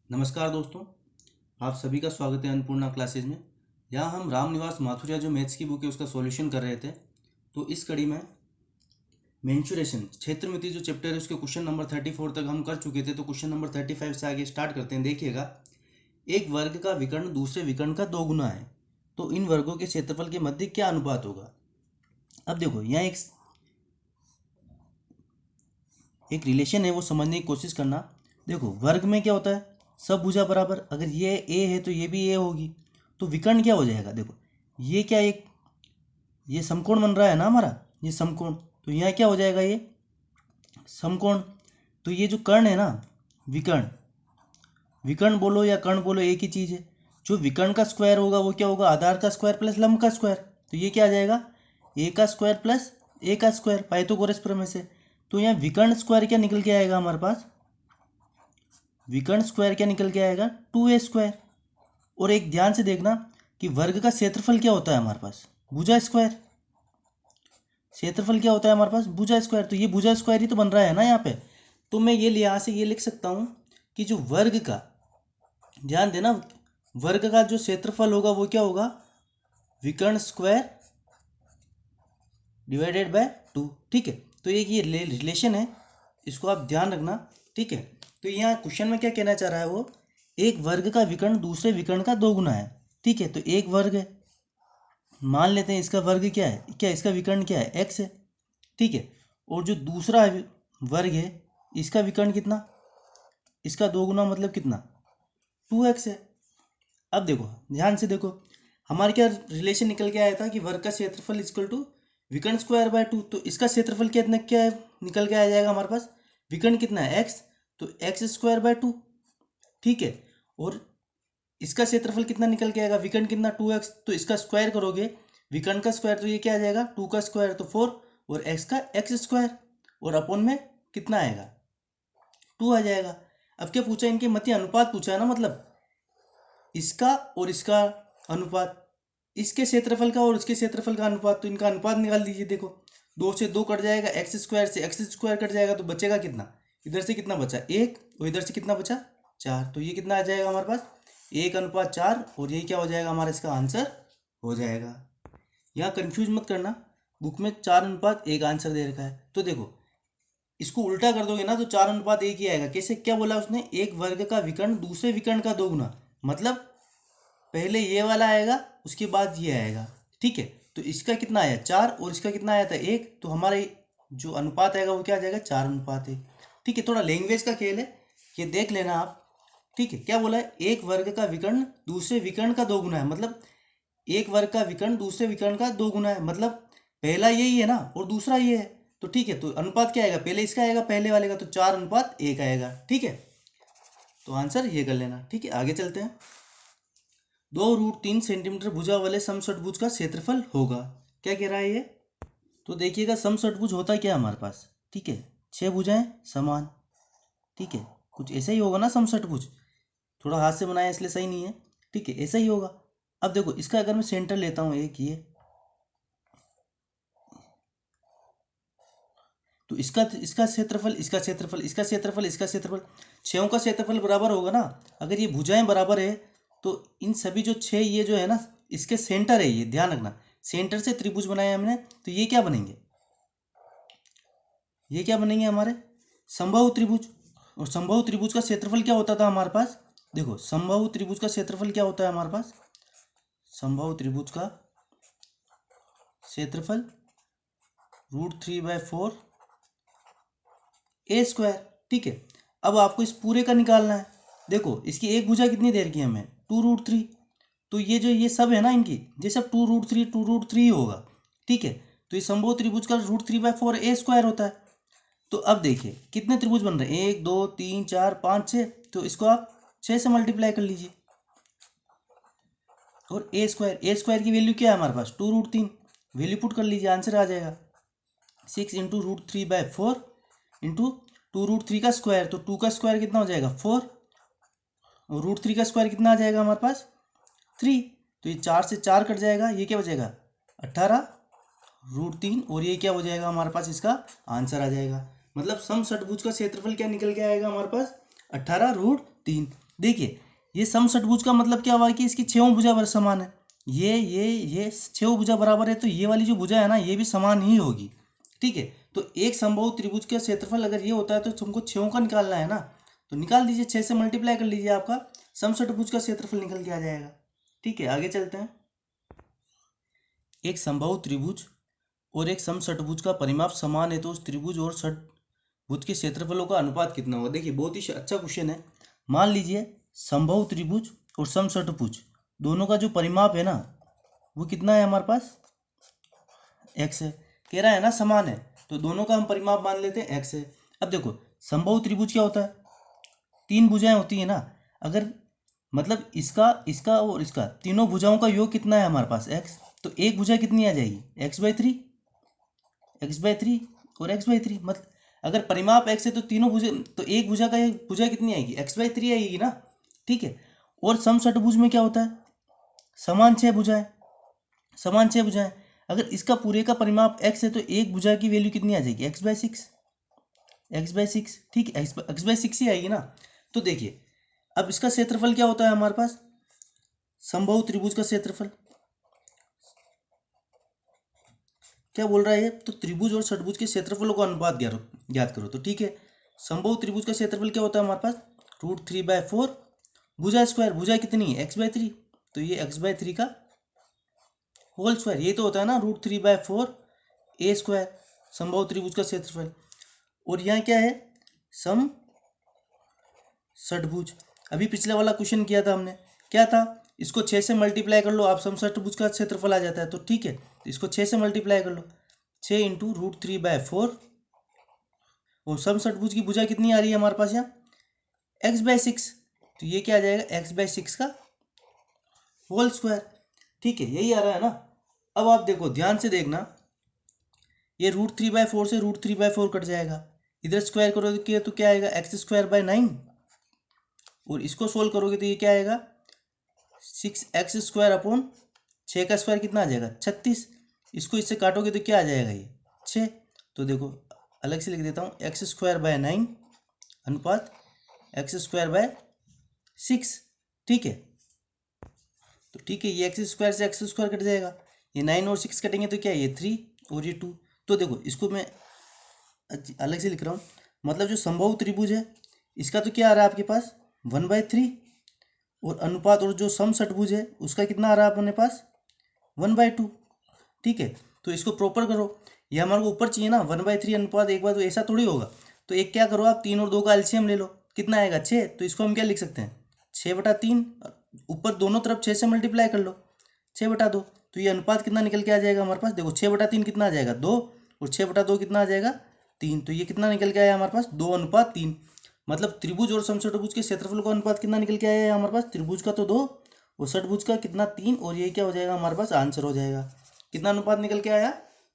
नमस्कार दोस्तों, आप सभी का स्वागत है अन्नपूर्णा क्लासेज में। यहाँ हम रामनिवास माथुरिया जो मैथ्स की बुक है उसका सॉल्यूशन कर रहे थे। तो इस कड़ी में मेंसुरेशन क्षेत्रमिति जो चैप्टर है उसके क्वेश्चन नंबर 34 तक हम कर चुके थे। तो क्वेश्चन नंबर 35 से आगे स्टार्ट करते हैं। देखिएगा, एक वर्ग का विकर्ण दूसरे विकर्ण का 2 गुना है, तो इन वर्गों के क्षेत्रफल के मध्य क्या अनुपात होगा। अब देखो, यहाँ एक रिलेशन है, वो समझने की कोशिश करना। देखो, वर्ग में क्या होता है, सब भुजा बराबर। अगर ये ए है तो ये भी ए होगी, तो विकर्ण क्या हो जाएगा। देखो, ये क्या, एक ये समकोण बन रहा है ना हमारा, ये समकोण। तो यहाँ क्या हो जाएगा, ये समकोण। तो ये जो कर्ण है ना, विकर्ण, विकर्ण बोलो या कर्ण बोलो एक ही चीज़ है। जो विकर्ण का स्क्वायर होगा वो क्या होगा, आधार का स्क्वायर प्लस लंब का स्क्वायर। तो ये क्या आ जाएगा, ए का स्क्वायर प्लस ए का स्क्वायर, पाइथागोरस प्रमेय से। तो यहाँ विकर्ण स्क्वायर क्या निकल के आएगा हमारे पास, विकर्ण स्क्वायर क्या निकल के आएगा, 2a²। और एक ध्यान से देखना कि वर्ग का क्षेत्रफल क्या होता है हमारे पास, भुजा स्क्वायर। क्षेत्रफल क्या होता है हमारे पास, भुजा स्क्वायर। तो ये भुजा स्क्वायर ही तो बन रहा है ना यहाँ पे। तो मैं ये यहाँ से ये लिख सकता हूँ कि जो वर्ग का, ध्यान देना, वर्ग का जो क्षेत्रफल होगा वो क्या होगा, विकर्ण स्क्वायर डिवाइडेड बाय 2। ठीक है, तो एक ये रिलेशन है, इसको आप ध्यान रखना। ठीक है, तो यहाँ क्वेश्चन में क्या कहना चाह रहा है वो, एक वर्ग का विकर्ण दूसरे विकर्ण का 2 गुना है। ठीक है, तो एक वर्ग है, मान लेते हैं इसका वर्ग क्या है, क्या इसका विकर्ण क्या है, x है। ठीक है, और जो दूसरा वर्ग है इसका विकर्ण कितना, इसका 2 गुना मतलब कितना, 2x है। अब देखो, ध्यान से देखो, हमारे क्या रिलेशन निकल के आया था कि वर्ग का क्षेत्रफल इक्वल टू विकर्ण स्क्वायर बाय 2। तो इसका क्षेत्रफल कितना, क्या है, निकल के आ जाएगा हमारे पास, विकर्ण कितना है x, तो एक्स स्क्वायर बाय 2। ठीक है, और इसका क्षेत्रफल कितना निकल के आएगा, विकर्ण कितना 2x, तो इसका स्क्वायर करोगे, विकर्ण का स्क्वायर तो ये क्या आ जाएगा, 2 का स्क्वायर तो 4, और x का एक्स स्क्वायर, और अपॉन में कितना आएगा, 2 आ जाएगा। अब क्या पूछा, इनके मध्य अनुपात पूछा है ना, मतलब इसका और इसका अनुपात, इसके क्षेत्रफल का और इसके क्षेत्रफल का अनुपात। तो इनका अनुपात निकाल दीजिए। देखो, 2 से 2 कट जाएगा, एक्स स्क्वायर से एक्स स्क्वायर कट जाएगा, तो बचेगा कितना, इधर से कितना बचा 1, और इधर से कितना बचा 4। तो ये कितना आ जाएगा हमारे पास, 1:4। और यही क्या हो जाएगा हमारा, इसका आंसर हो जाएगा। यहाँ कंफ्यूज मत करना, बुक में 4:1 आंसर दे रखा है। तो देखो, इसको उल्टा कर दोगे ना तो 4:1 ही आएगा। कैसे, क्या बोला उसने, एक वर्ग का विकर्ण दूसरे विकर्ण का 2 गुना, मतलब पहले ये वाला आएगा उसके बाद ये आएगा। ठीक है, तो इसका कितना आया 4, और इसका कितना आया था 1, तो हमारा जो अनुपात आएगा वो क्या आ जाएगा, 4:1। ठीक है, थोड़ा लैंग्वेज का खेल है, ये देख लेना आप। ठीक है, क्या बोला है, एक वर्ग का विकर्ण दूसरे विकर्ण का 2 गुना है, मतलब एक वर्ग का विकर्ण दूसरे विकर्ण का 2 गुना है, मतलब पहला यही है ना और दूसरा ये है। तो ठीक है, तो अनुपात क्या आएगा, पहले इसका आएगा पहले वाले का, तो 4:1 आएगा। ठीक है, तो आंसर ये कर लेना। ठीक है, आगे चलते हैं। 2√3 सेंटीमीटर भुजा वाले समषटभुज का क्षेत्रफल होगा। क्या कह रहा है ये, तो देखिएगा, समषटभुज होता क्या है हमारे पास। ठीक है, 6 भुजाएं समान। ठीक है, कुछ ऐसा ही होगा ना समषटभुज, थोड़ा हाथ से बनाया इसलिए सही नहीं है। ठीक है, ऐसा ही होगा। अब देखो, इसका अगर मैं सेंटर लेता हूँ एक ये, तो इसका इसका क्षेत्रफल, इसका क्षेत्रफल, इसका क्षेत्रफल, इसका क्षेत्रफल, छयों का क्षेत्रफल बराबर होगा ना। अगर ये भुजाएं बराबर है तो इन सभी जो 6, ये जो है ना, इसके सेंटर है, ये ध्यान रखना, सेंटर से त्रिभुज बनाए हमने, तो ये क्या बनेंगे, ये क्या बनेंगे हमारे समबाहु त्रिभुज। और समबाहु त्रिभुज का क्षेत्रफल क्या होता था हमारे पास, देखो, समबाहु त्रिभुज का क्षेत्रफल क्या होता है हमारे पास, समबाहु त्रिभुज का क्षेत्रफल √3/4 a²। ठीक है, अब आपको इस पूरे का निकालना है। देखो, इसकी एक भुजा कितनी देर की हमें, 2√3। तो ये जो ये सब है ना, इनकी ये सब 2√3 होगा। ठीक है, तो ये समबाहु त्रिभुज का √3/4 a² होता है। तो अब देखिए कितने त्रिभुज बन रहे हैं, 1 2 3 4 5 6। तो इसको आप 6 से मल्टीप्लाई कर लीजिए, और a² की वैल्यू क्या है हमारे पास, 2√3, वैल्यू पुट कर लीजिए, आंसर आ जाएगा 6 इंटू √3/4 इंटू 2√3 का स्क्वायर, तो 2 का स्क्वायर कितना हो जाएगा 4, और √3 का स्क्वायर कितना आ जाएगा हमारे पास 3। तो ये 4 से 4 कट जाएगा, ये क्या बचेगा 18√3, और ये क्या हो जाएगा हमारे पास, इसका आंसर आ जाएगा। मतलब समषटभुज का क्षेत्रफल क्या निकल के आएगा हमारे पास, 18√3। देखिए ये समषटभुज का मतलब क्या हुआ कि इसकी छहों भुजा बराबर समान है। ये छहों भुजा बराबर है तो ये वाली जो भुजा है ना ये भी समान ही होगी। ठीक है, तो एक समबाहु त्रिभुज का क्षेत्रफल अगर ये होता है तो तुमको छहों का निकालना है ना, तो निकाल दीजिए, 6 से मल्टीप्लाई कर लीजिए, आपका समषटभुज का क्षेत्रफल निकल के आ जाएगा। ठीक है, आगे चलते हैं। एक समबाहु त्रिभुज और एक समषटभुज का परिमाप समान है तो उस त्रिभुज और षटभुज के क्षेत्रफलों का अनुपात कितना होगा। देखिए बहुत ही अच्छा क्वेश्चन है। मान लीजिए समबाहु त्रिभुज और समषटभुज दोनों का जो परिमाप है ना वो कितना है हमारे पास, एक्स है। कह रहा है ना समान है, तो दोनों का हम परिमाप मान लेते हैं एक्स है। अब देखो समबाहु त्रिभुज क्या होता है, 3 भुजाएं होती है ना, अगर मतलब इसका इसका और इसका तीनों भुजाओं का योग कितना है हमारे पास एक्स, तो एक भुजा कितनी आ जाएगी x/3, x/3 और x/3। मतलब अगर परिमाप x है तो तीनों भुजा, तो एक भुजा का एक भुजा कितनी आएगी x/3 आएगी ना। ठीक है, और समषटभुज में क्या होता है, समान 6 भुजाएं, समान 6 भुजाएं। अगर इसका पूरे का परिमाप x है तो एक भुजा की वैल्यू कितनी आ जाएगी x/6, x/6। ठीक है, x/6 ही आएगी ना। तो देखिए अब इसका क्षेत्रफल क्या होता है हमारे पास, समबाहु त्रिभुज का क्षेत्रफल क्या बोल रहा है ये, तो त्रिभुज और षटभुज के क्षेत्रफलों का अनुपात ज्ञात करो। तो ठीक है, समबाहु त्रिभुज का क्षेत्रफल क्या होता है हमारे पास, √3/4 भुजा स्क्वायर, भुजा कितनी है x/3, तो ये x/3 का होल स्क्वायर, ये तो होता है ना √3/4 a स्क्वायर, समबाहु त्रिभुज का क्षेत्रफल। और यहाँ क्या है, सम षटभुज। अभी पिछले वाला क्वेश्चन किया था हमने, क्या था, इसको 6 से मल्टीप्लाई कर लो, आप समषटभुज का क्षेत्रफल आ जाता है। तो ठीक है, तो इसको 6 से मल्टीप्लाई कर लो, 6 इंटू √3/4, और समषटभुज की भुजा कितनी आ रही है हमारे पास यहाँ x/6, तो ये क्या आ जाएगा x/6 का होल स्क्वायर। ठीक है, यही आ रहा है ना। अब आप देखो ध्यान से देखना, ये √3/4 से √3/4 कट जाएगा, इधर स्क्वायर करोगे तो क्या आएगा x²/9, और इसको सोल्व करोगे तो ये क्या आएगा 6x² अपॉन 6 का स्क्वायर कितना आ जाएगा 36, इसको इससे काटोगे तो क्या आ जाएगा ये 6। तो देखो अलग से लिख देता हूँ x²/9 अनुपात x²/6। ठीक है, तो ठीक है, ये x² से x² कट जाएगा, ये 9 और 6 कटेंगे तो क्या है ये 3 और ये 2। तो देखो इसको मैं अलग से लिख रहा हूँ, मतलब जो समबाहु त्रिभुज है इसका तो क्या आ रहा है आपके पास 1/3, और अनुपात और जो समषटभुज है उसका कितना आ रहा है अपने पास 1/2। ठीक है, तो इसको प्रॉपर करो, ये हमारे को ऊपर चाहिए ना 1/3 अनुपात, एक बार तो ऐसा थोड़ी होगा। तो एक क्या करो आप 3 और 2 का एलसीएम ले लो, कितना आएगा 6, तो इसको हम क्या लिख सकते हैं 6/3, ऊपर दोनों तरफ 6 से मल्टीप्लाई कर लो 6/2, तो ये अनुपात कितना निकल के आ जाएगा हमारे पास, देखो 6/3 कितना आ जाएगा 2, और 6/2 कितना आ जाएगा 3, तो ये कितना निकल के आया हमारे पास 2:3। मतलब त्रिभुज और समषटभुज के क्षेत्रफल का अनुपात कितना निकल के आया है हमारे पास, त्रिभुज का तो 2 और षटभुज का कितना 3, और ये क्या हो जाएगा हमारे पास आंसर हो जाएगा, कितना अनुपात निकल के आया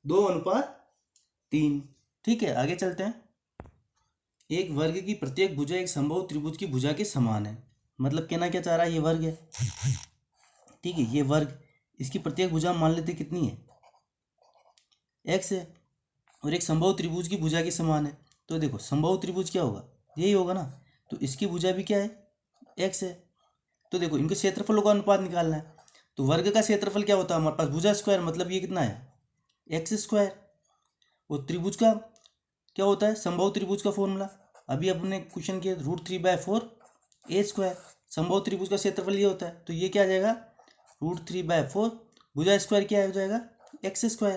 2:3। ठीक है, आगे चलते हैं। एक वर्ग की प्रत्येक भुजा एक समबाहु त्रिभुज की भुजा के समान है, मतलब कहना क्या चाह रहा है, ये वर्ग है। ठीक है, ये वर्ग, इसकी प्रत्येक भुजा मान लेते कितनी है x है, और एक समबाहु त्रिभुज की भुजा के समान है। तो देखो समबाहु त्रिभुज क्या होगा, यही होगा ना, तो इसकी भुजा भी क्या है x है। तो देखो इनके क्षेत्रफलों का अनुपात निकालना है, तो वर्ग का क्षेत्रफल क्या होता है हमारे पास भुजा स्क्वायर, मतलब ये कितना है x², और त्रिभुज का क्या होता है समबाहु त्रिभुज का फॉर्मूला, अभी अपने क्वेश्चन किया √3/4 a², समबाहु त्रिभुज का क्षेत्रफल ये होता है, तो ये क्या आ जाएगा √3/4, भुजा स्क्वायर क्या हो जाएगा x²।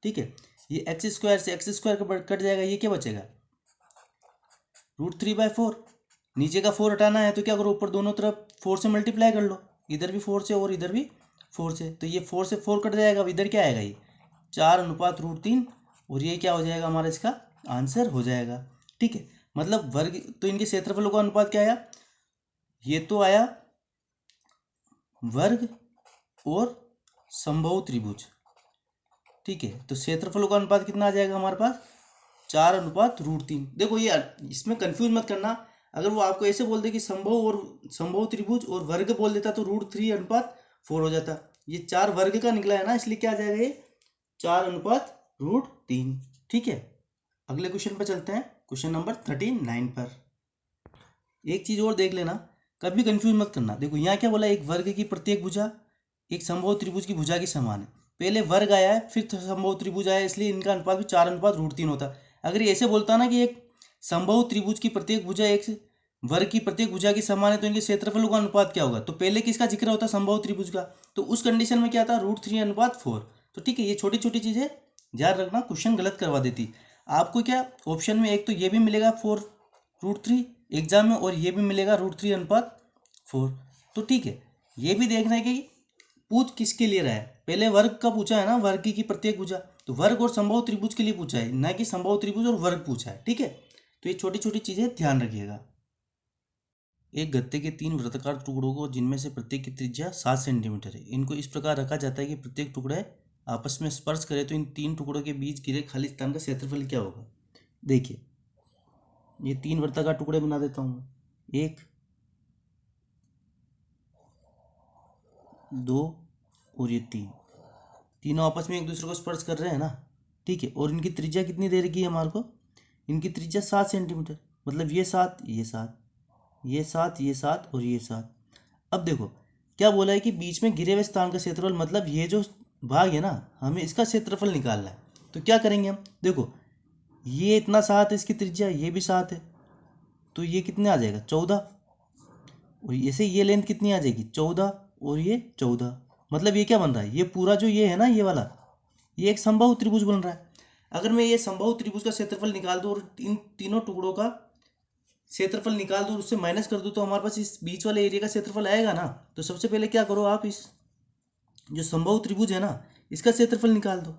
ठीक है, ये x² से x² कट जाएगा, ये क्या बचेगा √3/4, नीचे का 4 हटाना है तो क्या करो ऊपर दोनों तरफ 4 से मल्टीप्लाई कर लो, इधर भी 4 से और इधर भी 4 से, तो ये 4 से 4 कट जाएगा, अब इधर क्या आएगा ये 4:√3, और ये क्या हो जाएगा हमारा इसका आंसर हो जाएगा। ठीक है, मतलब वर्ग, तो इनके क्षेत्रफलों का अनुपात क्या आया, ये तो आया वर्ग और समबाहु त्रिभुज। ठीक है, तो क्षेत्रफलों का अनुपात कितना आ जाएगा हमारे पास 4:√3। देखो ये इसमें कंफ्यूज मत करना, अगर वो आपको ऐसे बोल दे कि समबाहु त्रिभुज और वर्ग बोल देता तो √3/4 हो जाता, ये 4 वर्ग का निकला है ना, इसलिए क्या आ जाएगा ये 4:√3। ठीक है, अगले क्वेश्चन पर चलते हैं, क्वेश्चन नंबर 39 पर। एक चीज और देख लेना, कभी कंफ्यूज मत करना। देखो यहाँ क्या बोला, एक वर्ग की प्रत्येक भुजा एक समबाहु त्रिभुज की भुजा के समान है। पहले वर्ग आया है फिर समबाहु त्रिभुज आया, इसलिए इनका अनुपात भी 4:√3 होता। अगर ये ऐसे बोलता ना कि एक समबाहु त्रिभुज की प्रत्येक भुजा एक वर्ग की प्रत्येक भुजा के समान है, तो इनके क्षेत्रफलों का अनुपात क्या होगा, तो पहले किसका जिक्र होता, समबाहु त्रिभुज का। तो उस कंडीशन में क्या था, √3:4। तो ठीक है, ये छोटी छोटी चीजें ध्यान रखना, क्वेश्चन गलत करवा देती आपको। क्या ऑप्शन में एक तो ये भी मिलेगा 4√3 एग्जाम में, और ये भी मिलेगा √3:4। तो ठीक है, ये भी देखना है कि पूछ किसके लिए रहा है। पहले वर्ग का पूछा है ना, वर्ग की प्रत्येक भुजा, तो वर्ग और समबाहु त्रिभुज के लिए पूछा है, ना कि समबाहु त्रिभुज और वर्ग पूछा है। ठीक है, तो ये छोटी छोटी चीजें ध्यान रखिएगा। एक गत्ते के 3 वृत्ताकार टुकड़ों को, जिनमें से प्रत्येक की त्रिज्या 7 सेंटीमीटर है, इनको इस प्रकार रखा जाता है कि प्रत्येक टुकड़े आपस में स्पर्श करे, तो इन 3 टुकड़ों के बीच घिरे खाली स्थान का क्षेत्रफल क्या होगा। देखिए, ये 3 वृत्ताकार टुकड़े बना देता हूँ, 1 2 और ये 3, तीनों आपस में एक दूसरे को स्पर्श कर रहे हैं ना। ठीक है, और इनकी त्रिज्या कितनी दे रखी है हमारे को, इनकी त्रिज्या 7 सेंटीमीटर, मतलब ये 7 ये 7 ये 7 ये 7 और ये 7। अब देखो क्या बोला है कि बीच में घिरे हुए स्थान का क्षेत्रफल, मतलब ये जो भाग है ना, हमें इसका क्षेत्रफल निकालना है। तो क्या करेंगे हम, देखो ये इतना 7 है, इसकी त्रिज्या ये भी 7 है, तो ये कितने आ जाएगा 14, और ऐसे ये लेंथ कितनी आ जाएगी 14 और ये 14। मतलब ये क्या बन रहा है, ये पूरा जो ये है ना, ये वाला, ये एक समबाहु त्रिभुज बन रहा है। अगर मैं ये समबाहु त्रिभुज का क्षेत्रफल निकाल दूं और इन तीनों टुकड़ों का क्षेत्रफल निकाल दूं और उससे माइनस कर दूं, तो हमारे पास इस बीच वाले एरिया का क्षेत्रफल आएगा ना। तो सबसे पहले क्या करो, आप इस जो समबाहु त्रिभुज है ना, इसका क्षेत्रफल निकाल दो।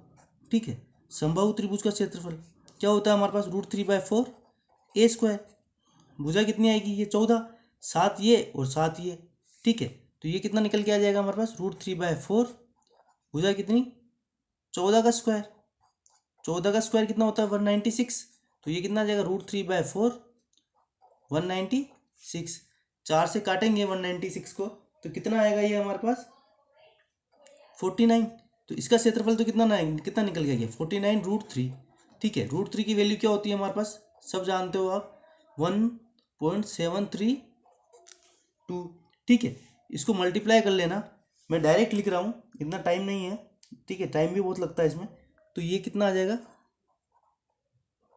ठीक है, समबाहु त्रिभुज का क्षेत्रफल क्या होता है हमारे पास, √3/4 a²। भुजा कितनी आएगी, ये 14, 7 ये और 7 ये। ठीक है, तो ये कितना निकल के आ जाएगा हमारे पास, √3/4, भुजा कितनी 14 का स्क्वायर। 14 का स्क्वायर कितना होता है 196, तो ये कितना आ जाएगा √3/4 196। 4 से काटेंगे 196 को, तो कितना आएगा ये हमारे पास 49। तो इसका क्षेत्रफल तो कितना कितना निकल गया, 49√3। ठीक है, √3 की वैल्यू क्या होती है हमारे पास, सब जानते हो आप, 1.732। ठीक है, इसको मल्टीप्लाई कर लेना, मैं डायरेक्ट लिख रहा हूँ, इतना टाइम नहीं है। ठीक है, टाइम भी बहुत लगता है इसमें। तो ये कितना आ जाएगा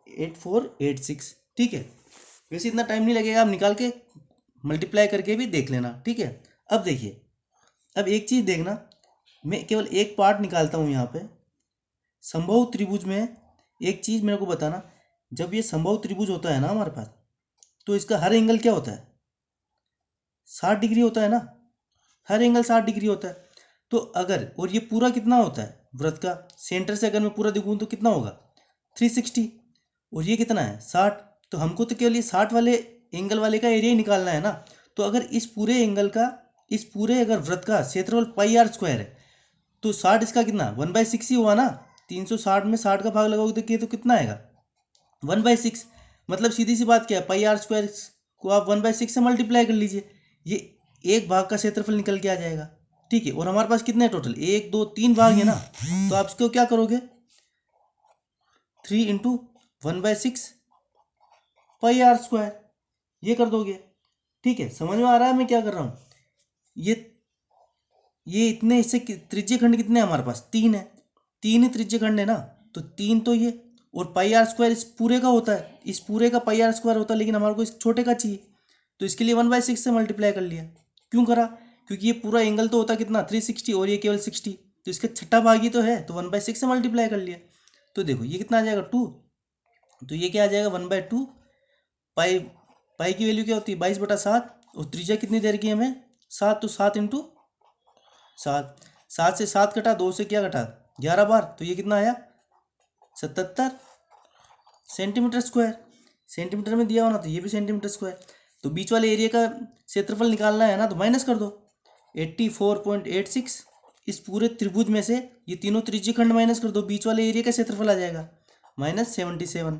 8486। ठीक है, वैसे इतना टाइम नहीं लगेगा, आप निकाल के मल्टीप्लाई करके भी देख लेना। ठीक है, अब देखिए, अब एक चीज़ देखना, मैं केवल एक पार्ट निकालता हूँ यहाँ पे। समबाहु त्रिभुज में एक चीज़ मेरे को बताना, जब ये समबाहु त्रिभुज होता है ना हमारे पास, तो इसका हर एंगल क्या होता है 60 डिग्री होता है ना, हर एंगल 60 डिग्री होता है। तो अगर, और ये पूरा कितना होता है वृत्त का, सेंटर से अगर मैं पूरा देखूँ तो कितना होगा 360, और ये कितना है 60। तो हमको तो केवल ये 60 वाले एंगल वाले का एरिया ही निकालना है ना। तो अगर इस पूरे एंगल का, इस पूरे अगर वृत्त का क्षेत्रफल πr² है, तो 60 इसका कितना 1/6 ही हुआ ना। 360 में 60 का भाग लगाओगे तो कितना आएगा 1/6। मतलब सीधी सी बात क्या है, πr² को आप 1/6 से मल्टीप्लाई कर लीजिए, ये एक भाग का क्षेत्रफल निकल के आ जाएगा। ठीक है, और हमारे पास कितने टोटल 1 2 3 भाग है ना, तो आप इसको क्या करोगे 3 × 1/6 πr², ये कर दोगे। ठीक है, समझ में आ रहा है मैं क्या कर रहा हूँ। ये इतने इससे त्रिज्य खंड कितने हैं हमारे पास 3 है, 3 ही त्रिज्य खंड है ना, तो 3 तो ये, और πr² इस पूरे का होता है, इस पूरे का πr² होता है, लेकिन हमारे को इस छोटे का चाहिए, तो इसके लिए 1/6 से मल्टीप्लाई कर लिया। क्यों करा, क्योंकि ये पूरा एंगल तो होता कितना 360 और ये केवल 60, तो इसका छठा भाग ही तो है, तो 1/6 से मल्टीप्लाई कर लिया। तो देखो ये कितना आ जाएगा 2, तो ये क्या आ जाएगा 1/2। पाई की वैल्यू क्या होती है 22/7, और त्रिज्या कितनी देर की हमें 7, तो 7 × 7, 7 से 7 कटा, 2 से क्या कटा 11 बार, तो ये कितना आया 77 सेंटीमीटर स्क्वायर। सेंटीमीटर में दिया हो ना, तो ये भी सेंटीमीटर स्क्वायर। तो बीच वाले एरिया का क्षेत्रफल निकालना है ना, तो माइनस कर दो 84.86। इस पूरे त्रिभुज में से ये तीनों त्रिज्यखंड माइनस कर दो, बीच वाले एरिया का क्षेत्रफल आ जाएगा -77।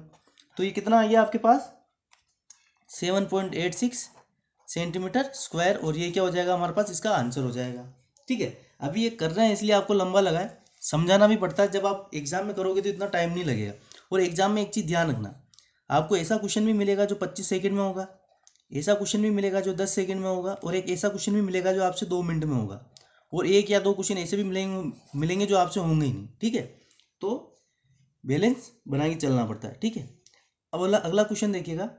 तो ये कितना आ गया आपके पास 7.86 सेंटीमीटर स्क्वायर, और ये क्या हो जाएगा हमारे पास, इसका आंसर हो जाएगा। ठीक है, अभी ये कर रहे हैं इसलिए आपको लंबा लगा है, समझाना भी पड़ता है, जब आप एग्जाम में करोगे तो इतना टाइम नहीं लगेगा। और एग्जाम में एक चीज़ ध्यान रखना, आपको ऐसा क्वेश्चन भी मिलेगा जो 25 सेकंड में होगा, ऐसा क्वेश्चन भी मिलेगा जो 10 सेकंड में होगा, और एक ऐसा क्वेश्चन भी मिलेगा जो आपसे 2 मिनट में होगा, और एक या दो क्वेश्चन ऐसे भी मिलेंगे जो आपसे होंगे ही नहीं, ठीक है। तो बैलेंस बना के चलना पड़ता है, ठीक है। अब अगला क्वेश्चन देखिएगा,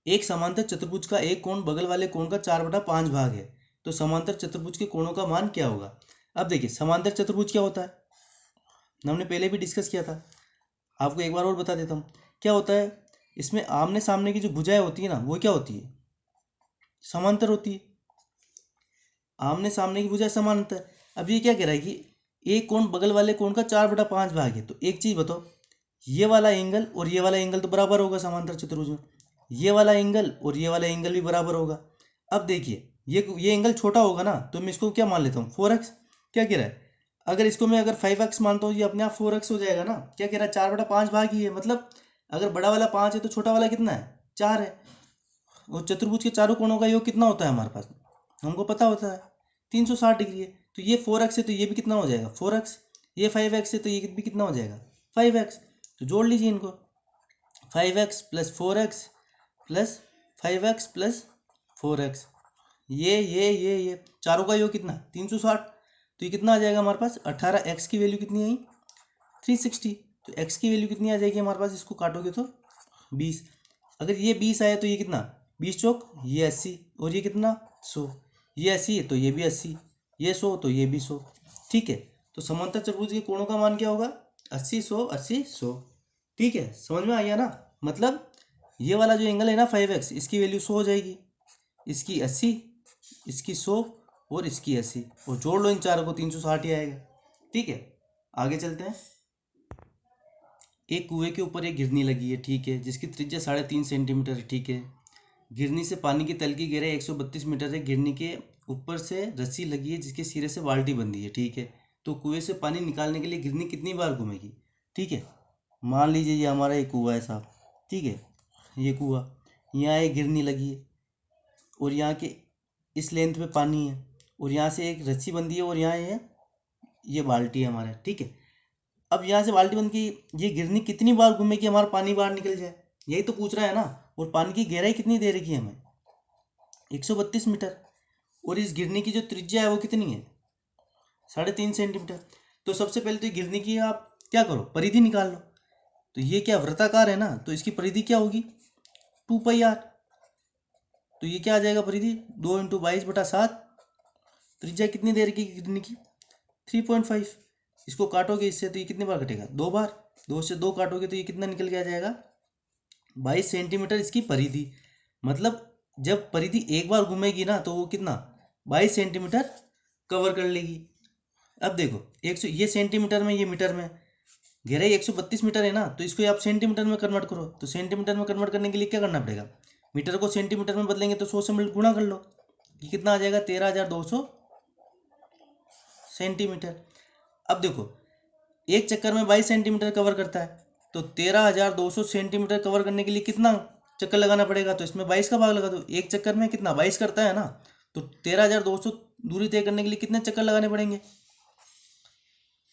एक समांतर चतुर्भुज का एक कोण बगल वाले कोण का 4/5 भाग है, तो समांतर चतुर्भुज के कोणों का मान क्या होगा। अब देखिए समांतर चतुर्भुज क्या होता है, हमने पहले भी डिस्कस किया था, आपको एक बार और बता देता हूँ क्या होता है। इसमें आमने सामने की जो भुजाएं होती है ना, वो क्या होती है, समांतर होती है। आमने सामने की भुजाएं समांतर। अब ये क्या कह रहा है कि एक कोण बगल वाले कोण का 4/5 भाग है, तो एक चीज बताओ, ये वाला एंगल और ये वाला एंगल तो बराबर होगा समांतर चतुर्भुज में, ये वाला एंगल और ये वाला एंगल भी बराबर होगा। अब देखिए ये एंगल छोटा होगा ना, तो मैं इसको क्या मान लेता हूँ 4x। क्या कह रहा है, अगर इसको मैं अगर 5x मानता हूँ, ये अपने आप 4x हो जाएगा ना। क्या कह रहा है, 4/5 भाग ही है, मतलब अगर बड़ा वाला 5 है तो छोटा वाला कितना है, 4 है। और चतुर्भुज के चारों कोणों का योग कितना होता है हमारे पास, हमको पता होता है 360 डिग्री है। तो ये 4x है तो ये भी कितना हो जाएगा 4x, ये 5x है तो ये भी कितना हो जाएगा 5x। तो जोड़ लीजिए इनको, 5x plus 4x plus 5x plus 4x, ये चारों का योग कितना 360। तो ये कितना आ जाएगा हमारे पास 18। x की वैल्यू कितनी आई 360। तो x की वैल्यू कितनी आ जाएगी हमारे पास, इसको काटोगे तो 20। अगर ये 20 आया तो ये कितना 20 चौक ये 80, और ये कितना 100। ये 80 है तो ये भी 80, ये 100 तो ये भी 100, ठीक है। तो समांतर चतुर्भुज के कोणों का मान क्या होगा 80 100 80 100, ठीक है। समझ में आ गया ना, मतलब ये वाला जो एंगल है ना 5x, इसकी वैल्यू 100 हो जाएगी, इसकी 80, इसकी 100 और इसकी 80, और जोड़ लो इन चारों को 360 ही आएगा, ठीक है। आगे चलते हैं। एक कुएं के ऊपर एक गिरनी लगी है, ठीक है, जिसकी त्रिज्या 3.5 सेंटीमीटर है, ठीक है। गिरनी से पानी की तल की गहराई 132 मीटर है। गिरनी के ऊपर से रस्सी लगी है जिसके सिरे से बाल्टी बंधी है, ठीक है। तो कुएं से पानी निकालने के लिए गिरनी कितनी बार घूमेगी, ठीक है। मान लीजिए ये हमारा एक कुआं है साहब, ठीक है, ये कुआं, यहाँ एक गिरनी लगी है, और यहाँ के इस लेंथ पे पानी है, और यहाँ से एक रस्सी बंधी है, और यहाँ ये बाल्टी है हमारा, ठीक है। अब यहाँ से बाल्टी बंद की, ये गिरनी कितनी बार घूमेगी हमारा पानी बाहर निकल जाए, यही तो पूछ रहा है ना। और पानी की गहराई कितनी दे रखी है हमें 132 मीटर, और इस गिरनी की जो त्रिज्या है वो कितनी है 3.5 सेंटीमीटर। तो सबसे पहले तो गिरनी की आप क्या करो, परिधि निकाल लो। तो ये क्या वृत्ताकार है ना, तो इसकी परिधि क्या होगी 2πr। तो ये क्या आ जाएगा परिधि 2 × 22/7। त्रिज्या कितनी दे रखी गिरनी की 3.5। इसको काटोगे इससे तो ये कितनी बार कटेगा 2 बार, 2 से 2 काटोगे तो ये कितना निकल के आ जाएगा 22 सेंटीमीटर इसकी परिधि। मतलब जब परिधि एक बार घूमेगी ना तो वो कितना 22 सेंटीमीटर कवर कर लेगी। अब देखो 100, ये सेंटीमीटर में ये मीटर में, गहराई 132 मीटर है ना, तो इसको आप सेंटीमीटर में कन्वर्ट करो। तो सेंटीमीटर में कन्वर्ट करने के लिए क्या करना पड़ेगा, मीटर को सेंटीमीटर में बदलेंगे तो 100 से गुणा कर लो, ये कितना आ जाएगा 13,200 सेंटीमीटर। अब देखो एक चक्कर में 22 सेंटीमीटर कवर करता है, तो 13,200 सेंटीमीटर कवर करने के लिए कितना चक्कर लगाना पड़ेगा, तो इसमें 22 का भाग लगा दो। एक चक्कर में कितना 22 करता है ना, तो 13,200 दूरी तय करने के लिए कितने चक्कर लगाने पड़ेंगे,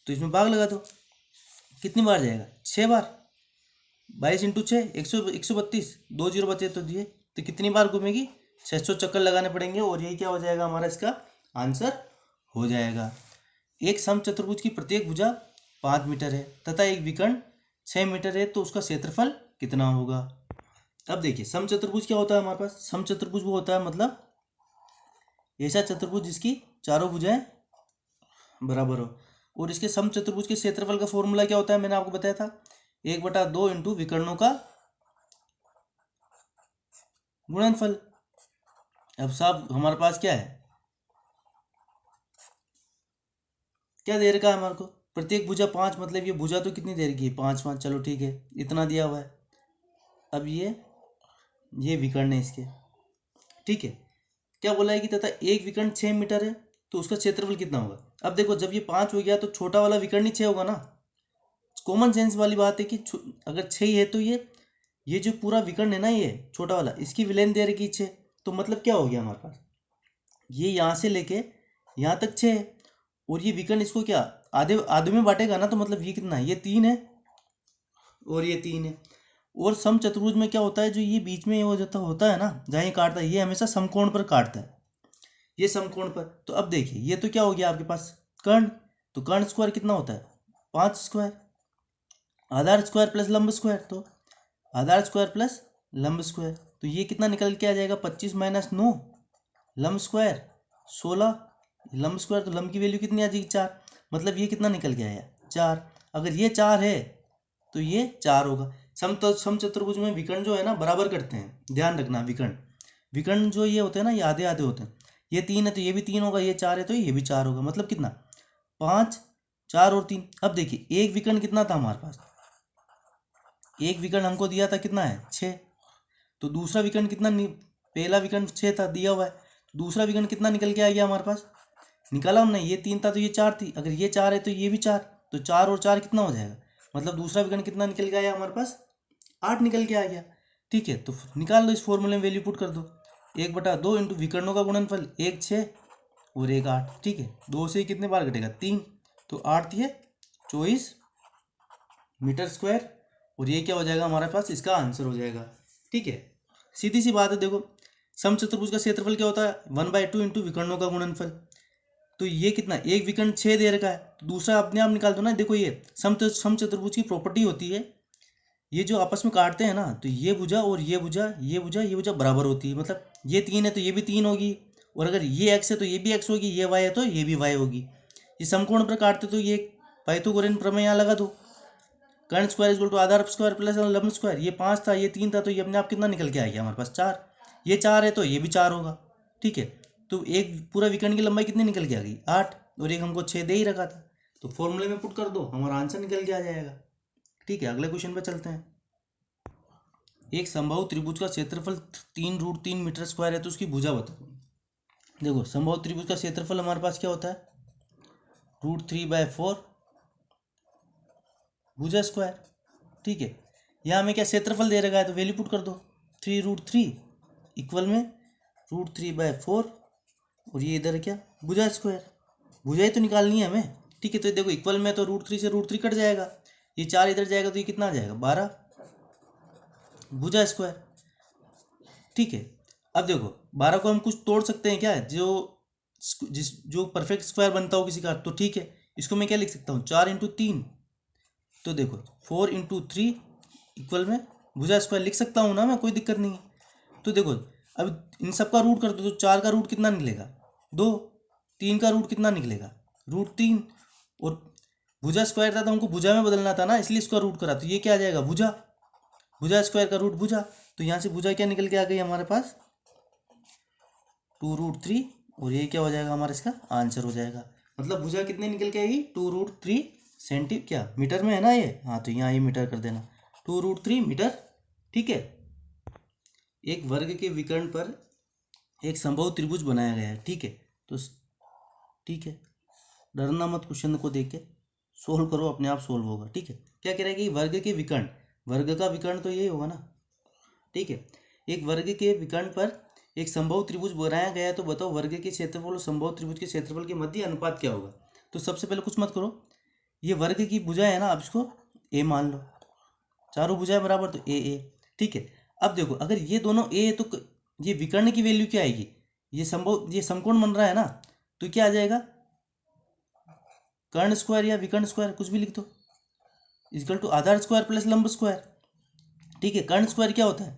तो इसमें भाग लगा दो, कितनी बार जाएगा 6 बार। 22 × 6 132, 2 0 बचे तो दिए, तो कितनी बार घूमेगी 600 चक्कर लगाने पड़ेंगे, और यही क्या हो जाएगा हमारा इसका आंसर हो जाएगा। एक समचतुर्भुज की प्रत्येक भुजा 5 मीटर है तथा एक विकर्ण 6 मीटर है, तो उसका क्षेत्रफल कितना होगा। अब देखिए समचतुर्भुज क्या होता है हमारे पास, समचतुर्भुज वो होता है मतलब ऐसा चतुर्भुज जिसकी चारों भुजाएं बराबर हो। और इसके समचतुर्भुज के क्षेत्रफल का फॉर्मूला क्या होता है, मैंने आपको बताया था 1/2 × विकर्णों का गुणनफल। अब साहब हमारे पास क्या है, क्या दे रखा है हमारे को, प्रत्येक भुजा 5, मतलब ये भुजा तो कितनी दे रखी है 5 5, चलो ठीक है इतना दिया हुआ है। अब ये विकर्ण है इसके, ठीक है। क्या बोला है कि तथा एक विकर्ण 6 मीटर है, तो उसका क्षेत्रफल कितना होगा। अब देखो जब ये 5 हो गया तो छोटा वाला विकर्ण ही 6 होगा ना, कॉमन सेंस वाली बात है कि अगर 6 है तो ये जो पूरा विकर्ण है ना, ये छोटा वाला, इसकी विलेन दे रखी 6, तो मतलब क्या हो गया हमारे पास, ये यहाँ से लेके यहाँ तक 6 है, और ये विकर्ण इसको क्या आधे आधे में बांटेगा ना, तो मतलब ये कितना है, ये 3 है और ये 3 है। और समचतुर्भुज में क्या होता है, जो ये बीच में वो जो होता है ना, जहाँ ये काटता है, ये हमेशा समकोण पर काटता है, ये समकोण पर। तो अब देखिए ये तो क्या हो गया आपके पास कर्ण, तो कर्ण स्क्वायर कितना होता है 5 स्क्वायर, आधार स्क्वायर प्लस लंब स्क्वायर, तो आधार स्क्वायर प्लस लंब स्क्वायर, तो ये कितना निकल के आ जाएगा 25 माइनस 9, लंब स्क्वायर 16, लंब स्क्वायर तो लंब की वैल्यू कितनी आ जाएगी 4, मतलब ये कितना निकल के आया 4। अगर ये 4 है तो ये 4 होगा। समचतुर्भुज में विकर्ण जो है ना बराबर करते हैं, ध्यान रखना, विकर्ण विकर्ण जो ये होते हैं ना ये आधे आधे होते हैं, ये 3 है तो ये भी 3 होगा, ये 4 है तो ये भी 4 होगा, मतलब कितना 5, 4 और 3। अब देखिए एक विकर्ण कितना था हमारे पास, एक विकर्ण हमको दिया था कितना है 6, तो दूसरा विकर्ण कितना पहला विकर्ण 6 था दिया हुआ है, दूसरा विकर्ण कितना निकल के आ गया हमारे पास, निकाला हमने, ये 3 था तो ये 4 थी, अगर ये 4 है तो ये भी 4, तो 4 और 4 कितना हो जाएगा, मतलब दूसरा विकर्ण कितना निकल के आया हमारे पास 8 निकल के आ गया। ठीक है, तो निकाल लो, इस फॉर्मूले में वैल्यू पुट कर दो, 1/2 इंटू विकर्णों का गुणनफल, 1 6 और 1 8। ठीक है, 2 से कितने बार घटेगा 3, तो 8 ये 24 मीटर स्क्वायर, और ये क्या हो जाएगा हमारे पास, इसका आंसर हो जाएगा। ठीक है, सीधी सी बात है। देखो समचतुर्भुज का क्षेत्रफल क्या होता है 1/2 इंटू विकर्णों का गुणनफल, तो ये कितना, एक विकर्ण 6 दे रखा है, तो दूसरा अपने आप निकाल दो ना। देखो ये समचतुर्भुज की प्रॉपर्टी होती है, ये जो आपस में काटते हैं ना, तो ये भुजा और ये भुजा, ये भुजा ये भुजा बराबर होती है, मतलब ये 3 है तो ये भी 3 होगी, और अगर ये x है तो ये भी x होगी, ये y है तो ये भी y होगी। ये समकोण पर काटते तो ये पाइथागोरन प्रमेय यहाँ लगा दो, कर्ण स्क्वायर इक्वल टू आधार स्क्वायर प्लस लंब स्क्वायर, ये 5 था ये 3 था, तो ये अपने आप कितना निकल के आ गया हमारे पास 4, ये 4 है तो ये भी 4 होगा। ठीक है, तो एक पूरा विकर्ण की लंबाई कितनी निकल के आ गई 8, और एक हमको 6 दे ही रखा था, तो फॉर्मूले में पुट कर दो, हमारा आंसर निकल के आ जाएगा। ठीक है, अगले क्वेश्चन पे चलते हैं। एक समबाहु त्रिभुज का क्षेत्रफल 3√3 मीटर स्क्वायर है, तो उसकी भुजा बताओ। देखो समबाहु त्रिभुज का क्षेत्रफल हमारे पास क्या होता है √3/4 भुजा स्क्वायर। ठीक है, यहाँ हमें क्या क्षेत्रफल दे रखा है, तो वैल्यू पुट कर दो, 3√3 इक्वल में √3/4, और ये इधर क्या भुजा स्क्वायर, भुजा ही तो निकालनी है हमें। ठीक है, तो देखो इक्वल में तो √3 से √3 कट जाएगा, ये 4 इधर जाएगा तो ये कितना आ जाएगा 12 भुजा स्क्वायर। ठीक है, अब देखो 12 को हम कुछ तोड़ सकते हैं क्या, जो परफेक्ट स्क्वायर बनता हो किसी का, तो ठीक है, इसको मैं क्या लिख सकता हूँ 4×3, तो देखो 4×3 इक्वल में भुजा स्क्वायर लिख सकता हूँ ना मैं, कोई दिक्कत नहीं है। तो देखो अब इन सब का रूट कर दो, तो 4 का रूट कितना निकलेगा 2, 3 का रूट कितना निकलेगा √3, और भुजा स्क्वायर था तो हमको भुजा में बदलना था ना, इसलिए इसका रूट करा, तो ये क्या आ जाएगा भुजा, भुजा स्क्वायर का रूट भुजा, तो यहाँ से भुजा क्या निकल के आ गई हमारे पास 2√3, और ये क्या हो जाएगा हमारा इसका आंसर हो जाएगा। मतलब भुजा कितने निकल के आएगी 2√3 सेंटी क्या मीटर में है ना ये, हाँ तो यहाँ ये मीटर कर देना 2√3 मीटर। ठीक है, एक वर्ग के विकर्ण पर एक समबाहु त्रिभुज बनाया गया है। ठीक है, तो ठीक है, डरना मत, क्वेश्चन को देख के सोल्व करो, अपने आप सोल्व होगा। ठीक है, क्या कह रहा है कि वर्ग के विकर्ण, वर्ग का विकर्ण तो यही होगा ना। ठीक है, एक वर्ग के विकर्ण पर एक समबाहु त्रिभुज बनाया गया है, तो बताओ वर्ग के क्षेत्रफल और समबाहु त्रिभुज के क्षेत्रफल के मध्य अनुपात क्या होगा। तो सबसे पहले कुछ मत करो, ये वर्ग की भुजा है ना, अब इसको ए मान लो, चारों भुजाएं बराबर तो ए। ठीक है, अब देखो अगर ये दोनों ए है तो ये विकर्ण की वैल्यू क्या आएगी, ये समकोण बन रहा है ना, तो क्या आ जाएगा कर्ण स्क्वायर या विकर्ण स्क्वायर कुछ भी लिख दो, इक्वल टू आधार स्क्वायर प्लस लंब स्क्वायर। ठीक है, कर्ण स्क्वायर क्या होता है,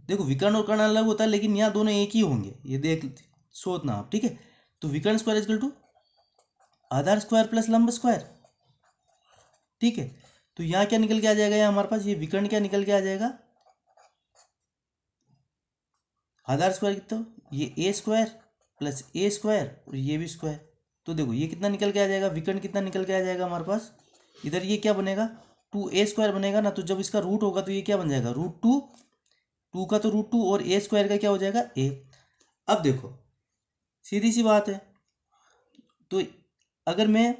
देखो विकर्ण और कर्ण अलग होता है, लेकिन यहाँ दोनों एक ही होंगे, ये देख सोचना आप। ठीक है, तो विकर्ण स्क्वायर इक्वल टू आधार स्क्वायर प्लस लंब स्क्वायर। ठीक है, तो यहाँ क्या निकल के आ जाएगा, यहाँ हमारे पास ये विकर्ण क्या निकल के आ जाएगा आधार स्क्वायर कितना, ये ए स्क्वायर प्लस ए स्क्वायर और ये भी स्क्वायर, तो देखो ये कितना निकल के आ जाएगा, विकर्ण कितना निकल के आ जाएगा हमारे पास, इधर ये क्या बनेगा 2a² बनेगा ना, तो जब इसका रूट होगा तो ये क्या बन जाएगा √2, 2 का तो √2 और a स्क्वायर का क्या हो जाएगा a। अब देखो सीधी सी बात है, तो अगर मैं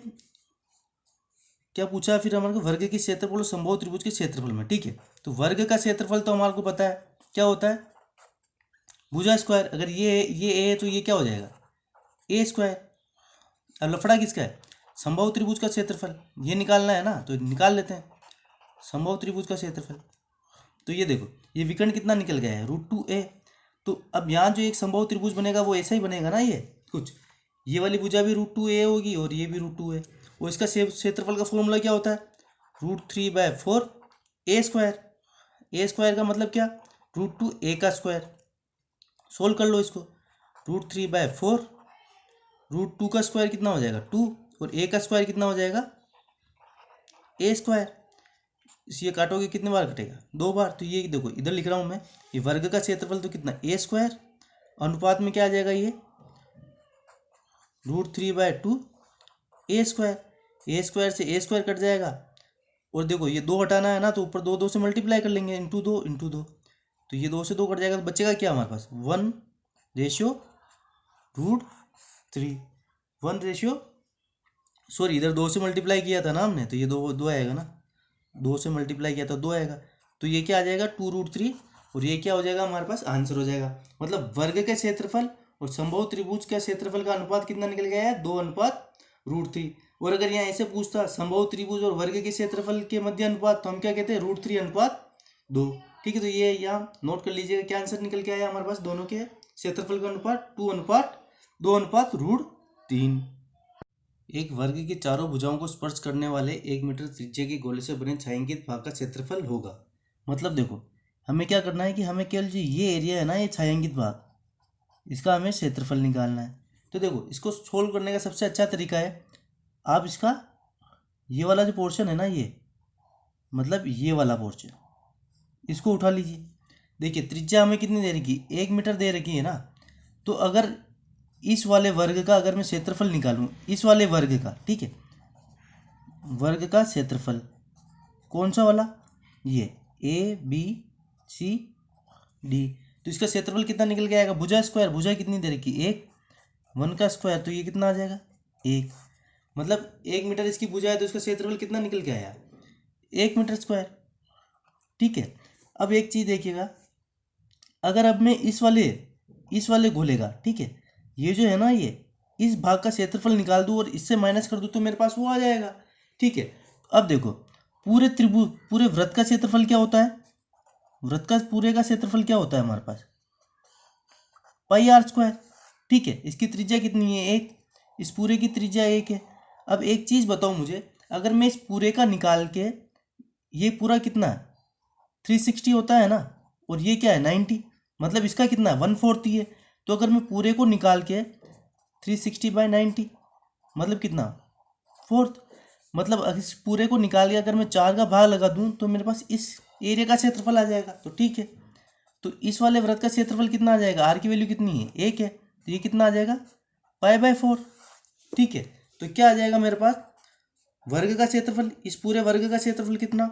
क्या पूछा फिर हमारे को वर्ग के क्षेत्रफल और समबाहु त्रिभुज के क्षेत्रफल में। ठीक है, तो वर्ग का क्षेत्रफल तो हमारे को पता है क्या होता है भुजा स्क्वायर, अगर ये ए है तो ये क्या हो जाएगा ए स्क्वायर। अब लफड़ा किसका है समबाहु त्रिभुज का क्षेत्रफल, ये निकालना है ना, तो निकाल लेते हैं समबाहु त्रिभुज का क्षेत्रफल। तो ये देखो ये विकर्ण कितना निकल गया है, √2a। तो अब यहाँ जो एक संभव त्रिभुज बनेगा वो ऐसा ही बनेगा ना, ये कुछ ये वाली भुजा भी √2a होगी और ये भी √2a। और इसका क्षेत्रफल का फॉर्मूला क्या होता है, √3/4 a²। a² का मतलब क्या, √2a का स्क्वायर। सोल्व कर लो इसको, √3/4 √2 का स्क्वायर कितना हो जाएगा 2, और a का स्क्वायर कितना हो जाएगा a²। ये काटोगे कितने बार कटेगा, 2 बार। तो ये देखो इधर लिख रहा हूँ मैं, ये वर्ग का क्षेत्रफल तो कितना a² अनुपात में क्या आ जाएगा, ये √3/2 a²। a² से a² कट जाएगा, और देखो ये 2 हटाना है ना, तो ऊपर 2 से मल्टीप्लाई कर लेंगे, इंटू 2। तो ये 2 से 2 कट जाएगा, तो बचेगा क्या हमारे पास 1/√3। 1 सॉरी इधर 2 से मल्टीप्लाई किया था ना हमने, तो ये 2 आएगा ना, 2 से मल्टीप्लाई किया था 2 आएगा। तो ये क्या आ जाएगा 2√3, और ये क्या हो जाएगा हमारे पास आंसर हो जाएगा। मतलब वर्ग के क्षेत्रफल और संभव त्रिभुज का क्षेत्रफल का अनुपात कितना निकल गया है, 2:√3। और अगर यहाँ ऐसे पूछता संभव त्रिभुज और वर्ग के क्षेत्रफल के मध्य अनुपात, तो हम क्या कहते हैं √3:2। ठीक है, तो ये यहाँ नोट कर लीजिएगा क्या आंसर निकल के आया हमारे पास, दोनों के क्षेत्रफल का अनुपात 2:2:3। एक वर्ग की चारों भुजाओं को स्पर्श करने वाले 1 मीटर त्रिज्या के गोले से बने छायांकित भाग का क्षेत्रफल होगा। मतलब देखो हमें क्या करना है कि हमें केवल जो ये एरिया है ना, ये छायांकित भाग, इसका हमें क्षेत्रफल निकालना है। तो देखो इसको सोल्व करने का सबसे अच्छा तरीका है, आप इसका ये वाला जो पोर्शन है ना, ये मतलब ये वाला पोर्शन, इसको उठा लीजिए। देखिए त्रिज्या हमें कितनी दे रखी, 1 मीटर दे रखी है ना। तो अगर इस वाले वर्ग का अगर मैं क्षेत्रफल निकालूं, इस वाले वर्ग का, ठीक है, वर्ग का क्षेत्रफल कौन सा वाला, ये ABCD, तो इसका क्षेत्रफल कितना निकल के आएगा, भुजा स्क्वायर, भुजा कितनी दे रखी 1, 1 का स्क्वायर, तो ये कितना आ जाएगा 1। मतलब 1 मीटर इसकी भुजा है, तो इसका क्षेत्रफल कितना निकल के आया 1 मीटर स्क्वायर। ठीक है, अब एक चीज़ देखिएगा, अगर अब मैं इस वाले गोले का, ठीक है, ये जो है ना, ये इस भाग का क्षेत्रफल निकाल दूँ और इससे माइनस कर दूँ, तो मेरे पास वो आ जाएगा। ठीक है, अब देखो पूरे वृत्त का क्षेत्रफल क्या होता है, वृत्त का पूरे का क्षेत्रफल क्या होता है हमारे पास πr²। ठीक है, इसकी त्रिज्या कितनी है 1, इस पूरे की त्रिज्या 1 है। अब एक चीज़ बताओ मुझे, अगर मैं इस पूरे का निकाल के, ये पूरा कितना है 360 होता है ना, और ये क्या है 90, मतलब इसका कितना है 1/4 ही है। तो अगर मैं पूरे को निकाल के 360/90 मतलब कितना 4, मतलब अगर इस पूरे को निकाल के अगर मैं 4 का भाग लगा दूं, तो मेरे पास इस एरिया का क्षेत्रफल आ जाएगा। तो ठीक है, तो इस वाले वृत्त का क्षेत्रफल कितना आ जाएगा, आर की वैल्यू कितनी है 1 है, तो ये कितना आ जाएगा π/4। ठीक है, तो क्या आ जाएगा मेरे पास वर्ग का क्षेत्रफल, इस पूरे वर्ग का क्षेत्रफल कितना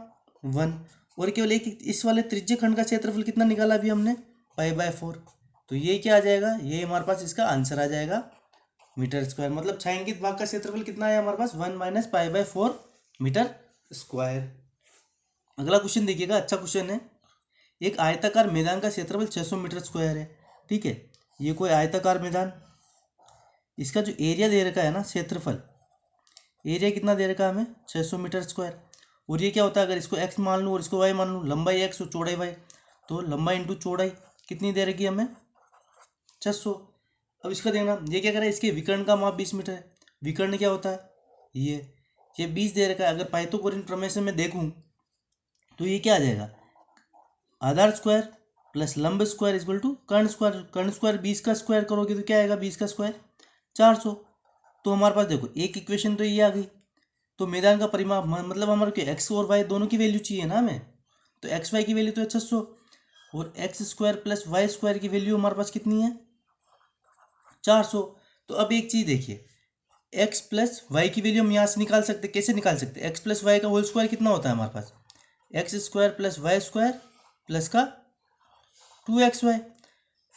1, और केवल एक इस वाले त्रिज्य खंड का क्षेत्रफल कितना निकाला अभी हमने π/4। तो ये क्या आ जाएगा, ये हमारे पास इसका आंसर आ जाएगा मीटर स्क्वायर। मतलब छायांकित भाग का क्षेत्रफल कितना है हमारे पास 1 - π/4 मीटर स्क्वायर। अगला क्वेश्चन देखिएगा, अच्छा क्वेश्चन है। एक आयताकार मैदान का क्षेत्रफल 600 मीटर स्क्वायर है। ठीक है, ये कोई आयताकार मैदान, इसका जो एरिया दे रखा है ना, क्षेत्रफल एरिया कितना दे रखा है हमें 600 मीटर स्क्वायर। और ये क्या होता है, अगर इसको x मान लूँ और इसको y मान लूँ, लंबाई x और चौड़ाई y, तो लंबाई इंटू चौड़ाई कितनी दे रखी है हमें 600। अब इसका देखना, ये क्या करें, इसके विकर्ण का माप 20 मीटर है। विकर्ण क्या होता है, ये 20 दे रखा है। अगर पाइथागोरन प्रमेय से मैं देखूँ, तो ये क्या आ जाएगा, आधार स्क्वायर प्लस लंब स्क्वायर इक्वल टू कर्ण स्क्वायर। कर्ण स्क्वायर 20 का स्क्वायर करोगे तो क्या आएगा, 20 का स्क्वायर 400। तो हमारे पास देखो एक इक्वेशन तो ये आ गई। तो मैदान का परिमाप मतलब हमारे को एक्स और वाई दोनों की वैल्यू चाहिए ना हमें, तो एक्स वाई की वैल्यू तो है 600, और X square plus Y square की वैल्यू हमारे पास कितनी है 400। तो अब एक चीज़ देखिए, एक्स प्लस वाई की वैल्यू हम यहाँ से निकाल सकते, कैसे निकाल सकते, एक्स प्लस वाई का होल स्क्वायर कितना होता है हमारे पास, x square plus Y square plus का 2xy।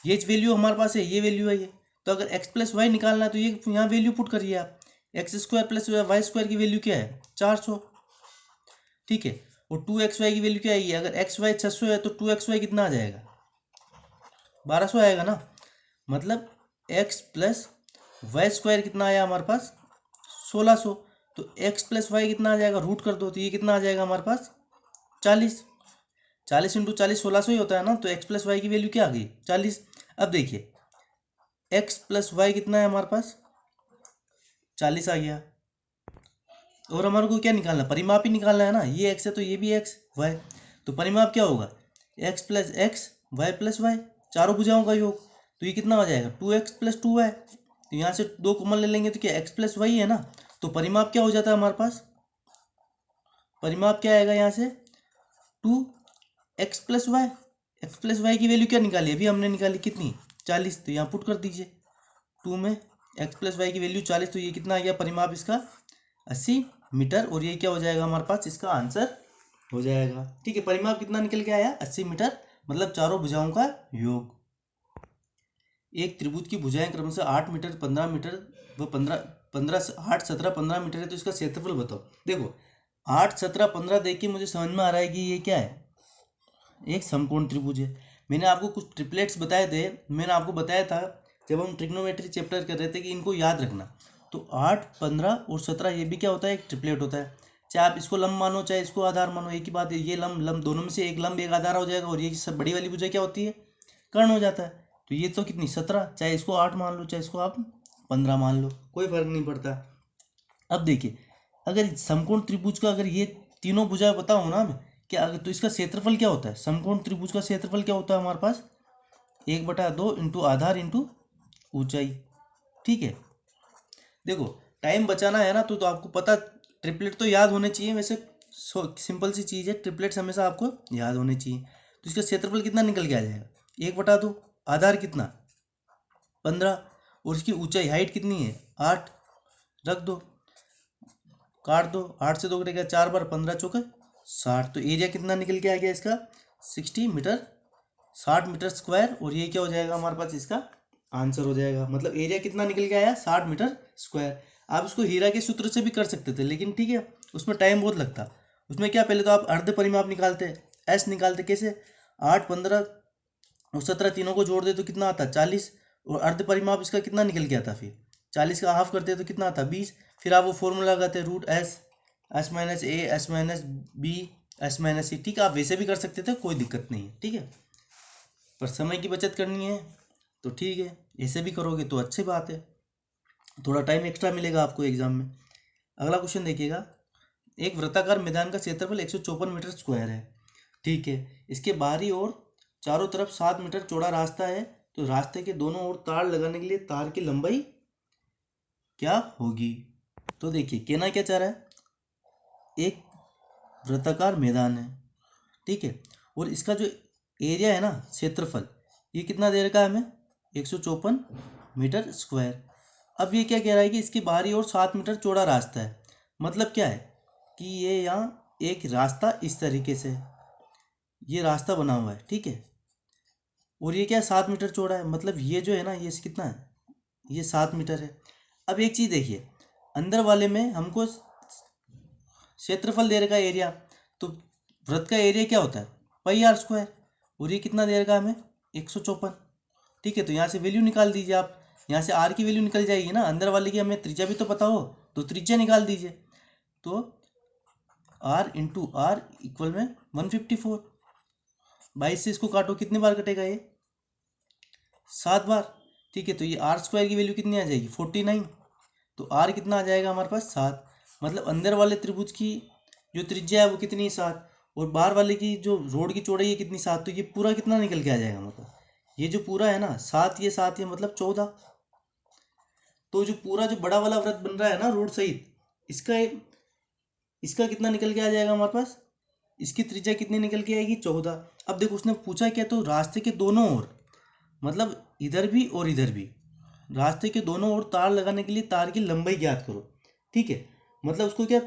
ये वैल्यू हमारे पास है, ये वैल्यू है ये। तो अगर x प्लस वाई निकालना है, तो ये यहाँ वैल्यू पुट करिए आप, X square plus Y square की वैल्यू क्या है 400। ठीक है, और 2xy की वैल्यू क्या आएगी, अगर एक्स वाई 600 है, तो 2xy कितना आ जाएगा 1200 आएगा ना। मतलब x प्लस वाई स्क्वायर कितना आया हमारे पास 1600। तो x प्लस वाई कितना आ जाएगा, रूट कर दो, तो ये कितना आ जाएगा हमारे पास 40। 40 इंटू 40 1600 ही होता है ना, तो x प्लस वाई की वैल्यू क्या आ गई 40। अब देखिए x प्लस वाई कितना है हमारे पास 40 आ गया। और हमारे को क्या निकालना, परिमाप ही निकालना है ना, ये x है तो ये भी x y, तो परिमाप क्या होगा x plus X Y plus Y, चारों भुजाओं का योग। तो ये कितना हो जाएगा 2x प्लस 2y, तो यहाँ से 2 कॉमन ले लेंगे तो क्या x प्लस वाई है ना, तो परिमाप क्या हो जाता है हमारे पास, परिमाप क्या आएगा यहाँ से 2x plus Y. X plus Y की वैल्यू क्या निकाली, अभी हमने निकाली कितनी 40, तो यहाँ पुट कर दीजिए 2 में x प्लस वाई की वैल्यू 40, तो ये कितना आ गया परिमाप इसका 80 मीटर, और ये क्या हो जाएगा हमारे पास इसका आंसर हो जाएगा। ठीक है, परिमाप कितना निकल के आया 80 मीटर, मतलब चारों भुजाओं का योग। एक त्रिभुज की भुजाएं क्रमशः 8 मीटर 15 मीटर व 8 17 15 मीटर है, तो इसका क्षेत्रफल बताओ। देखो 8 17 15 देख के मुझे समझ में आ रहा है कि ये क्या है, एक समकोण त्रिभुज है। मैंने आपको कुछ ट्रिपलेट्स बताए थे, मैंने आपको बताया था जब हम ट्रिग्नोमेट्री चैप्टर कर रहे थे कि इनको याद रखना। तो 8 15 और 17 ये भी क्या होता है, एक ट्रिपलेट होता है। चाहे आप इसको लंब मानो चाहे इसको आधार मानो, एक ही बात है, ये लंब लंब दोनों में से एक लंब एक आधार हो जाएगा, और ये सब बड़ी वाली भुजा क्या होती है कर्ण हो जाता है। तो ये तो कितनी 17, चाहे इसको 8 मान लो चाहे इसको आप 15 मान लो, कोई फर्क नहीं पड़ता। अब देखिए अगर समकोण त्रिभुज का अगर ये तीनों भुजा बताऊँ ना मैं क्या, अगर तो इसका क्षेत्रफल क्या होता है, समकोण त्रिभुज का क्षेत्रफल क्या होता है हमारे पास 1/2 इंटू आधार इंटू ऊंचाई। ठीक है, देखो टाइम बचाना है ना, तो आपको पता ट्रिपलेट तो याद होने चाहिए, वैसे सिंपल सी चीज़ है, ट्रिपलेट्स हमेशा आपको याद होने चाहिए। तो इसका क्षेत्रफल कितना निकल के आ जाएगा 1/2, आधार कितना 15, और इसकी ऊंचाई हाइट कितनी है 8, रख दो काट दो, 8 से 2 कटेगा 4 बार 15 चौके 60, तो एरिया कितना निकल के आ गया इसका 60 मीटर 60 मीटर स्क्वायर, और ये क्या हो जाएगा हमारे पास इसका आंसर हो जाएगा। मतलब एरिया कितना निकल के आया 60 मीटर स्क्वायर। आप इसको हीरा के सूत्र से भी कर सकते थे, लेकिन ठीक है उसमें टाइम बहुत लगता। उसमें क्या पहले तो आप अर्ध परिमाप निकालते, एस निकालते, कैसे 8 15 और 17 तीनों को जोड़ दे तो कितना आता 40, और अर्ध परिमाप इसका कितना निकल के आता, फिर 40 का हाफ करते तो कितना आता 20। फिर आप वो फॉर्मूला लगाते root s s minus a s minus b s minus c. ठीक है, आप वैसे भी कर सकते थे, कोई दिक्कत नहीं है। ठीक है, पर समय की बचत करनी है तो ठीक है, ऐसे भी करोगे तो अच्छी बात है, थोड़ा टाइम एक्स्ट्रा मिलेगा आपको एग्जाम में। अगला क्वेश्चन देखिएगा, एक वृत्ताकार मैदान का क्षेत्रफल 154 मीटर स्क्वायर है। ठीक है, इसके बाहरी ओर चारों तरफ 7 मीटर चौड़ा रास्ता है, तो रास्ते के दोनों ओर तार लगाने के लिए तार की लंबाई क्या होगी। तो देखिए कहना क्या चाह रहा है, एक वृत्ताकार मैदान है, ठीक है, और इसका जो एरिया है ना क्षेत्रफल, ये कितना दे रखा है हमें 154 मीटर स्क्वायर। अब ये क्या कह रहा है कि इसकी बाहरी ओर 7 मीटर चौड़ा रास्ता है, मतलब क्या है कि ये यहाँ एक रास्ता इस तरीके से ये रास्ता बना हुआ है, ठीक है, और ये क्या 7 मीटर चौड़ा है, मतलब ये जो है ना ये कितना है ये 7 मीटर है। अब एक चीज़ देखिए, अंदर वाले में हमको क्षेत्रफल दे रखा है एरिया, तो वृत्त का एरिया क्या होता है पाई आर स्क्वायर, और ये कितना दे रखा है हमें 154। ठीक है, तो यहाँ से वैल्यू निकाल दीजिए आप, यहाँ से आर की वैल्यू निकल जाएगी ना, अंदर वाले की हमें त्रिज्या भी तो पता हो तो त्रिज्या निकाल दीजिए। तो आर इंटू आर इक्वल में 154, 22 से इसको काटो कितनी बार कटेगा ये 7 बार। ठीक है, तो ये आर स्क्वायर की वैल्यू कितनी आ जाएगी 49, तो आर कितना आ जाएगा हमारे पास 7, मतलब अंदर वाले त्रिभुज की जो त्रिज्या है वो कितनी 7, और बाहर वाले की जो रोड की चौड़ाई है कितनी 7, तो ये पूरा कितना निकल के आ जाएगा, मतलब ये जो पूरा है ना 7 ये मतलब 14। तो जो पूरा जो बड़ा वाला वृत्त बन रहा है ना रोड सहित, इसका कितना निकल के आ जाएगा हमारे पास, इसकी त्रिज्या कितनी निकल के आएगी 14। अब देखो उसने पूछा क्या, तो रास्ते के दोनों ओर, मतलब इधर भी और इधर भी, रास्ते के दोनों ओर तार लगाने के लिए तार की लंबाई ज्ञात करो। ठीक है, मतलब उसको क्या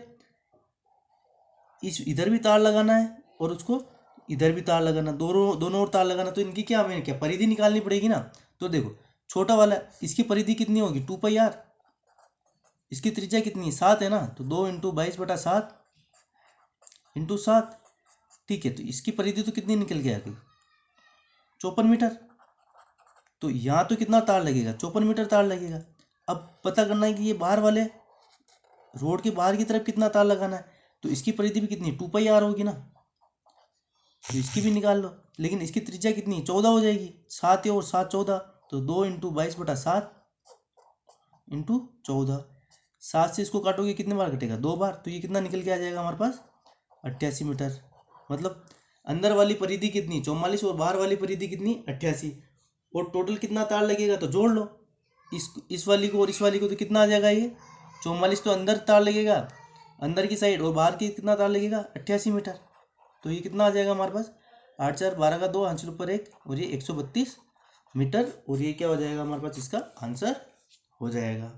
इस इधर भी तार लगाना है और उसको इधर भी तार लगाना, दोनों दोनों ओर तार लगाना, तो इनकी क्या हमें क्या परिधि निकालनी पड़ेगी ना। तो देखो छोटा वाला इसकी परिधि कितनी होगी 2πr, इसकी त्रिज्या कितनी 7 है ना, तो 2 इंटू 22/7 इंटू 7। ठीक है, तो इसकी परिधि तो कितनी निकल के आ गई 54 मीटर, तो यहाँ तो कितना तार लगेगा 54 मीटर तार लगेगा। अब पता करना है कि ये बाहर वाले रोड के बाहर की तरफ कितना तार लगाना है, तो इसकी परिधि भी कितनी 2πr होगी ना, तो इसकी भी निकाल लो, लेकिन इसकी त्रिज्या कितनी 14 हो जाएगी, 7 और 7 14, तो 2 × 22/7 इंटू 14। 7 से इसको काटोगे कितने बार कटेगा, 2 बार, तो ये कितना निकल के आ जाएगा हमारे पास 88 मीटर। मतलब अंदर वाली परिधि कितनी 44 और बाहर वाली परिधि कितनी 88, और टोटल कितना तार लगेगा तो जोड़ लो इस वाली को और इस वाली को, तो कितना आ जाएगा ये 44 तो अंदर तार लगेगा अंदर की साइड, और बाहर की कितना तार लगेगा 88 मीटर। तो ये कितना आ जाएगा हमारे पास 8 4 12 का 2 आंसर ऊपर 1, और ये 132 मीटर, और ये क्या हो जाएगा हमारे पास इसका आंसर हो जाएगा।